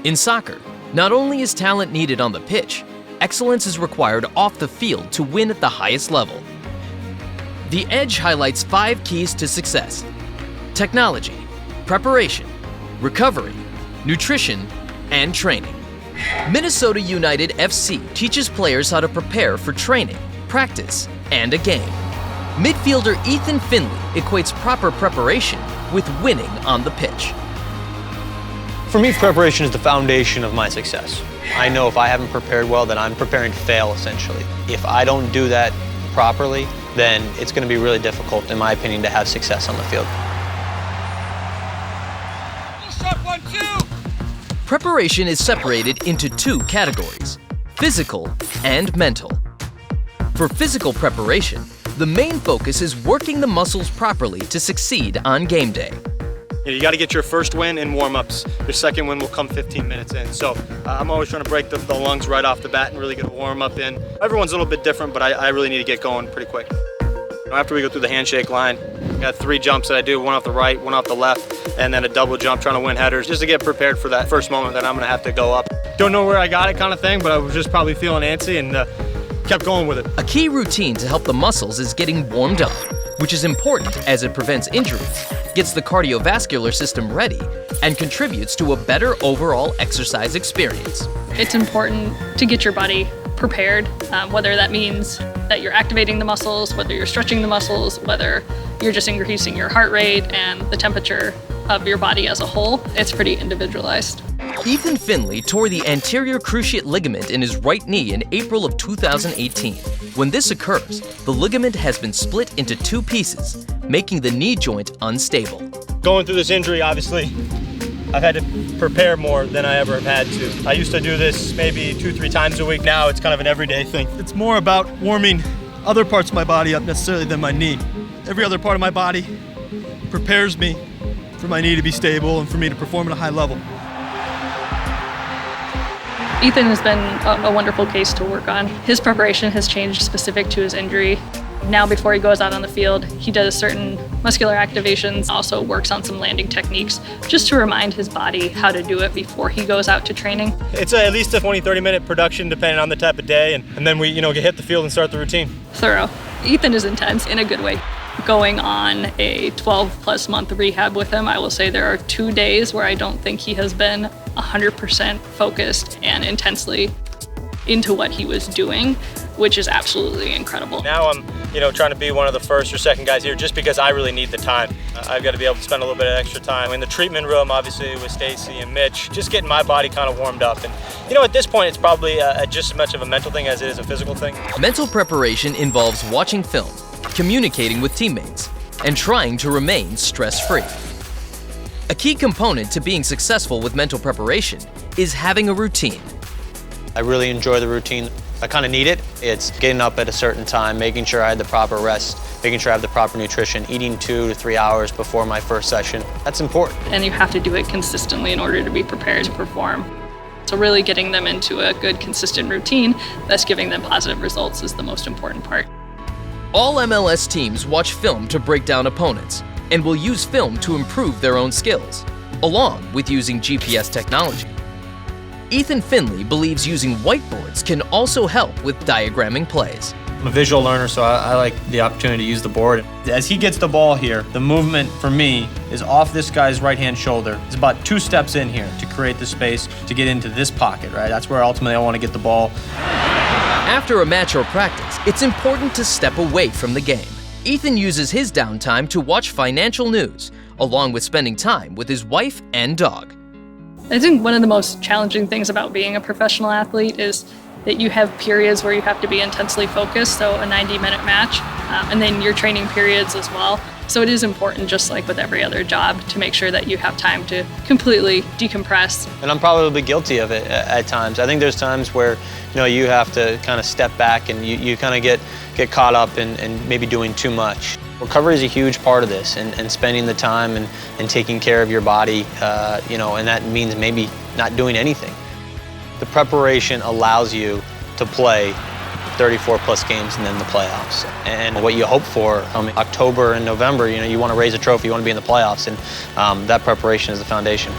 In soccer, not only is talent needed on the pitch, excellence is required off the field to win at the highest level. The Edge highlights 5 keys to success: technology, preparation, recovery, nutrition, and training. Minnesota United FC teaches players how to prepare for training, practice, and a game. Midfielder Ethan Finlay equates proper preparation with winning on the pitch. For me, preparation is the foundation of my success. I know if I haven't prepared well, then I'm preparing to fail, essentially. If I don't do that properly, then it's going to be really difficult, in my opinion, to have success on the field. Preparation is separated into 2 categories: physical and mental. For physical preparation, the main focus is working the muscles properly to succeed on game day. You got to get your first win in warm-ups. Your second win will come 15 minutes in. So I'm always trying to break the lungs right off the bat and really get a warm-up in. Everyone's a little bit different, but I really need to get going pretty quick. After we go through the handshake line, I got 3 jumps that I do, one off the right, one off the left, and then a double jump trying to win headers, just to get prepared for that first moment that I'm gonna have to go up. Don't know where I got it kind of thing, but I was just probably feeling antsy and kept going with it. A key routine to help the muscles is getting warmed up, which is important as it prevents injuries, gets the cardiovascular system ready, and contributes to a better overall exercise experience. It's important to get your body prepared, whether that means that you're activating the muscles, whether you're stretching the muscles, whether you're just increasing your heart rate and the temperature of your body as a whole. It's pretty individualized. Ethan Finlay tore the anterior cruciate ligament in his right knee in April of 2018. When this occurs, the ligament has been split into 2 pieces, making the knee joint unstable. Going through this injury, obviously, I've had to prepare more than I ever have had to. I used to do this maybe 2-3 times a week. Now it's kind of an everyday thing. It's more about warming other parts of my body up necessarily than my knee. Every other part of my body prepares me for my knee to be stable and for me to perform at a high level. Ethan has been a wonderful case to work on. His preparation has changed specific to his injury. Now before he goes out on the field, he does certain muscular activations, also works on some landing techniques, just to remind his body how to do it before he goes out to training. It's at least a 20-30 minute production depending on the type of day, and then we hit the field and start the routine. Thorough. Ethan is intense in a good way. Going on a 12+ month rehab with him, I will say there are 2 days where I don't think he has been 100% focused and intensely into what he was doing, which is absolutely incredible. Now I'm, trying to be one of the first or second guys here just because I really need the time. I've got to be able to spend a little bit of extra time in the treatment room, obviously with Stacy and Mitch, just getting my body kind of warmed up. And at this point, it's probably just as much of a mental thing as it is a physical thing. Mental preparation involves watching film, communicating with teammates, and trying to remain stress-free. A key component to being successful with mental preparation is having a routine. I really enjoy the routine. I kind of need it. It's getting up at a certain time, making sure I had the proper rest, making sure I have the proper nutrition, eating 2 to 3 hours before my first session. That's important. And you have to do it consistently in order to be prepared to perform. So really getting them into a good, consistent routine that's giving them positive results is the most important part. All MLS teams watch film to break down opponents and will use film to improve their own skills, along with using GPS technology. Ethan Finlay believes using whiteboards can also help with diagramming plays. I'm a visual learner, so I like the opportunity to use the board. As he gets the ball here, the movement for me is off this guy's right-hand shoulder. It's about 2 steps in here to create the space to get into this pocket, right? That's where ultimately I want to get the ball. After a match or practice, it's important to step away from the game. Ethan uses his downtime to watch financial news, along with spending time with his wife and dog. I think one of the most challenging things about being a professional athlete is that you have periods where you have to be intensely focused, so a 90-minute match, and then your training periods as well. So it is important, just like with every other job, to make sure that you have time to completely decompress. And I'm probably guilty of it at times. I think there's times where you have to kind of step back and you kind of get caught up in maybe doing too much. Recovery is a huge part of this, and spending the time and taking care of your body, and that means maybe not doing anything. The preparation allows you to play 34+ games and then the playoffs. And what you hope for, October and November, you want to raise a trophy, you want to be in the playoffs, and that preparation is the foundation.